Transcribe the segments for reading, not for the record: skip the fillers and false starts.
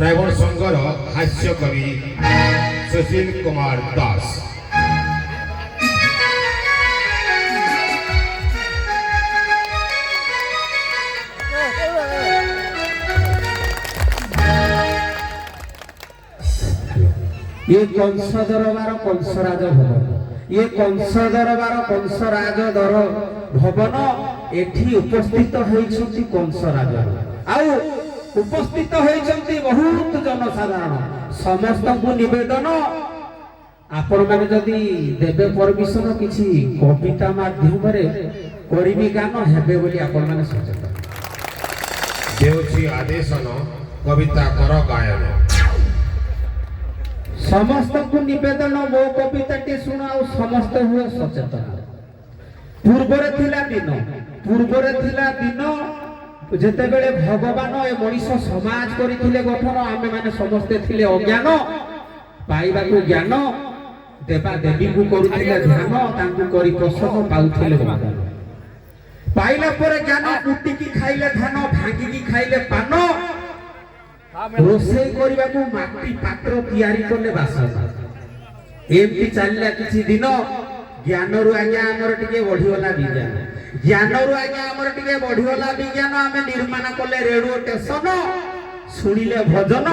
Driver संघर हास्य कवि सुशील कुमार दास। ये कंस दरबार कंसराज भवन, ये कंस दरबार कंसराज दर भवन एठी उपस्थित होइछंती कंसराज आउ उपस्थित होइछंती बहुत जनसाधारण समस्त को निवेदन आपण माने जदी देबे परमिशन किछि कविता माध्यम रे करिबी गान हेबे बोली आपण माने सचेतन देउछि आदेशन कविता कर गायन। समस्त को निवेदन मो कविता टी सुनाओ समस्त हुए सचेतन। पूर्वरे थिला दिन जेते बेले भगवान ए मनीष समाज करिथिले गठन आमे माने समस्त थिले अज्ञान पाइबा को ज्ञान देवा देवी को करुथिले ध्यान तांकु करी प्रसन्न पाउथिले भगवान पाइला पर ज्ञान कुटी की खाइले धान भांगी की खाइले पान रोषे करबा को माटी पात्र तैयारी करले बासन एमती चलला किछि दिन ज्ञान रु आज्ञा हमर टिके बढ़िवला विज्ञान ज्ञान रु आज्ञा हमर टिके बढ़िवला विज्ञान आमे निर्माण करले रेडियो स्टेशन सुनिले भजन आ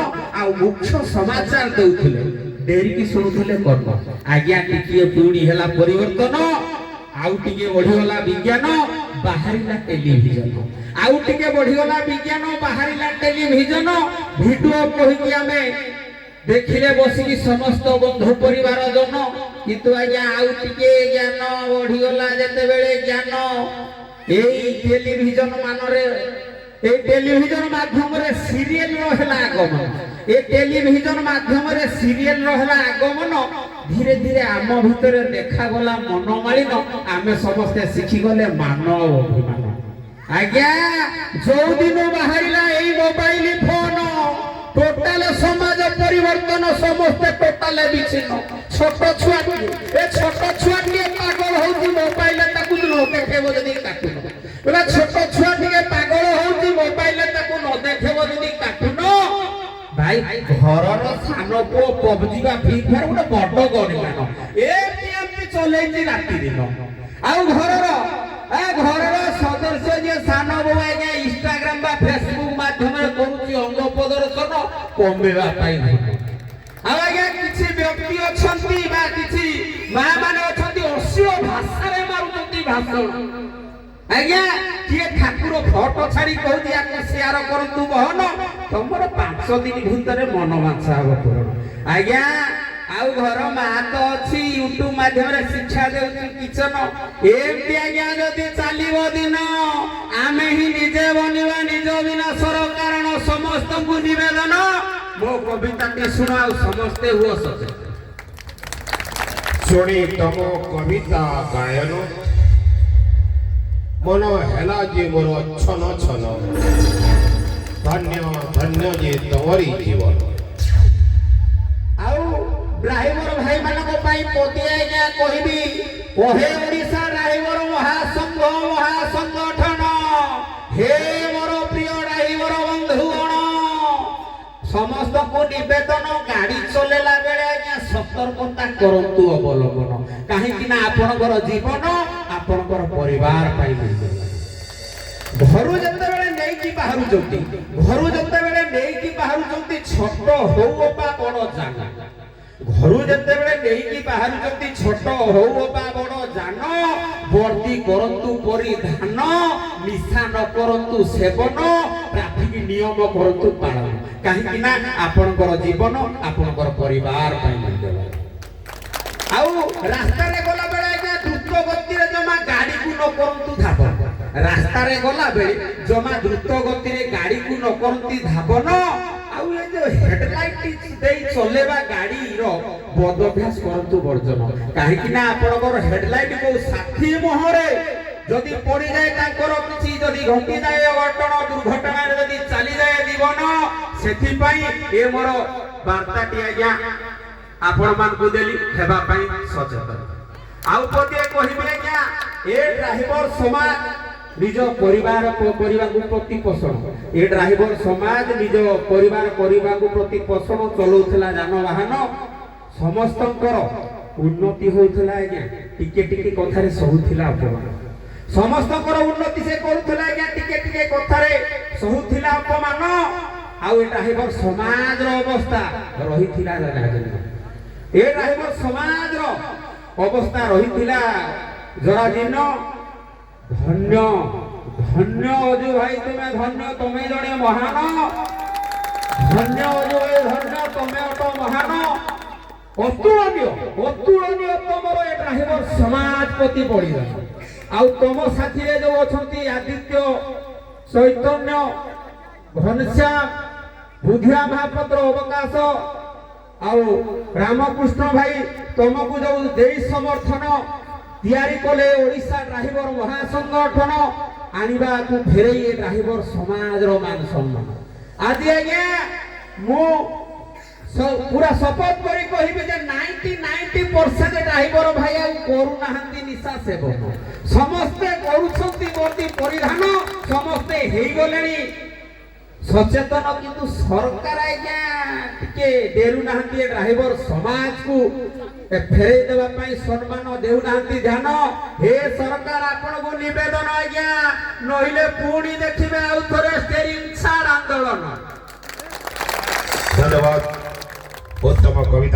मुख्य समाचार देउथिले डेरी की सुनुथिले कर्म आज्ञा टिके पूरी हला परिवर्तन आउ टिके बढ़िवला विज्ञान बाहरिला टेलीविजन आउ टिके बढ़िवला विज्ञान बाहरिला टेलीविजन वीडियो कहि कि हमें देखिले बसिकी समस्त बंधु परिवार जन किंतु आज्ञा आउ टिके ज्ञान बढ़िगला जेते बेले ज्ञान एई टेलीविजन मानरे ए टेलीविजन माध्यम रे सीरियल रहला आगमन ए टेलीविजन माध्यम रे सीरियल रहला आगमन धीरे धीरे आम भितरे देखा गला मनमालिन आमे समस्त सिखि गले मानव अभिमान आज्ञा जो दिन बाहरिला एई मोबाइल फोन टोटाल समाज परिवर्तन समस्त टोटाल विचिन्न छोट छुआ ए छोट छुआ के पागल होती मोबाइल ताकू न देखेबो जदी काटुन बोला छोट छुआ के पागल होती मोबाइल ताकू न देखेबो जदी काटुन भाई घरर सानो पो पबजी बा फ्री फायर उडे बड्ड गणिलानो एमती चलेची राती दिन आउ घरर सदस्य जे सानो बो आज्ञा इंस्टाग्राम बा फेसबुक माध्यम रे करूची अंग प्रदर्शन कमेवा पाई आ आज्ञा किछि व्यक्ति अछंती बा किछि मां माने अछंती असियो भाषा रे मारुचंती भाषण आज्ञा किए ठाकुर फोटो छाड़ी कहूती आके शेयर करतु बहन तमर 5 दिन भितरे मन माछा हो पूर्ण आज्ञा आउ घर मा तो अछि यूट्यूब माध्यम रे शिक्षा देउती किचन एमती आज्ञा जदी चालिबो दिन आमे ही निजे बनिबा निज विनाशर कारण समस्त को निवेदन मो कविता के सुनाओ समस्ते हुओ सचेतन सुनी तम कविता गायन मन हेला जे मोर छन छन धन्य धन्य जे तमरी जीवन आउ ड्राइवर भाई मानक पाई पोती आज्ञा कहबी ओहे ओडिसा ड्राइवर महासंगठन हे मोर प्रिय ड्राइवर बंधुगण समस्त को निवेदन गाड़ी चलेला बेले आज्ञा सतर्कता करंतु अवलंबन काहे कि ना आपनकर जीवन आपनकर परिवार पाई घरु जते बेले नै कि बाहरु जति घरु जते बेले नै कि बाहरु जति छोट होउ बा बड़ जाना घरु जते बेले नै कि बाहरु जति छोट होउ बा बड़ जान वर्ती करंतु परिधान निशा न करंतु सेवन ट्रैफिक नियम करंतु पालन काहे कि ना आपनकर जीवन आपनकर परिवार पाई मिलला आउ रास्ता रे गला बेले आज्ञा द्रुत गति रे जमा गाड़ी को न करंतु धावन रास्ता रे गला बेले जमा द्रुत गति रे गाड़ी को न करंती धावन आउ ए जो हेडलाइट देई चलेबा गाड़ी रो बदभ्यास करंतु वर्जन काहे कि ना आपनकर हेडलाइट को साथी मोहरे जदी पड़ी जाए ताकर किछि जदी घटी जाए अघटन दुर्घटना रे जदी चली जाए जीवन सेथि पई ए मोर वार्ताटी आज्ञा आपण मान को देली हेबा पई सचेतन आउ पते कहिबे आज्ञा ए ड्राइवर समाज निज परिवार को प्रतिपोषण ए ड्राइवर समाज निज परिवार को प्रतिपोषण चलाउथला जानवाहन समस्तंकर उन्नति होउथला आज्ञा टिके टिके कथारे सहुथिला अपमान समस्तंकर उन्नति से करूथला आज्ञा टिके टिके कथारे सहुथिला अपमान आउ ए ड्राइवर समाज रो अवस्था रहिथिला राजन ए ड्राइवर समाज रो अवस्था रहिथिला जराजीर्ण धन्य धन्य अजू भाई तुम्हें जड़े महान धन्य अजू भाई धन्य तुम्हें अट महान अतुलनीय तुमर ए ड्राइवर समाज प्रति पड़ीला आउ तुम साथी रे जो अछंती आदित्य चैतन्य घनश्याम बुधिया महापात्र अवकाश आउ रामकृष्ण भाई तुमको जो देई समर्थन तैयारी कले ओडिशा ड्राइवर महासंगठन आनिबा को फेरई ए ड्राइवर समाज रो मान सम्मान आदि आज्ञा मु पूरा शपथ करी कहिबे जे 90% ड्राइवर भाई आ करू नाहंती निशा सेवन समस्ते करूछंती मोदी परिधान समस्ते हेई गलेनी सचेतन किंतु सरकार आज्ञा टिके डेरु नाहंती ड्राइवर समाज को फेरे देवा पाई सम्मान देउ नाहंती ध्यान हे सरकार आपण को निवेदन आज्ञा नहिले पुणी देखिबे आउ थरे स्टेरिंग छाड़ आंदोलन धन्यवाद उत्तम कविता।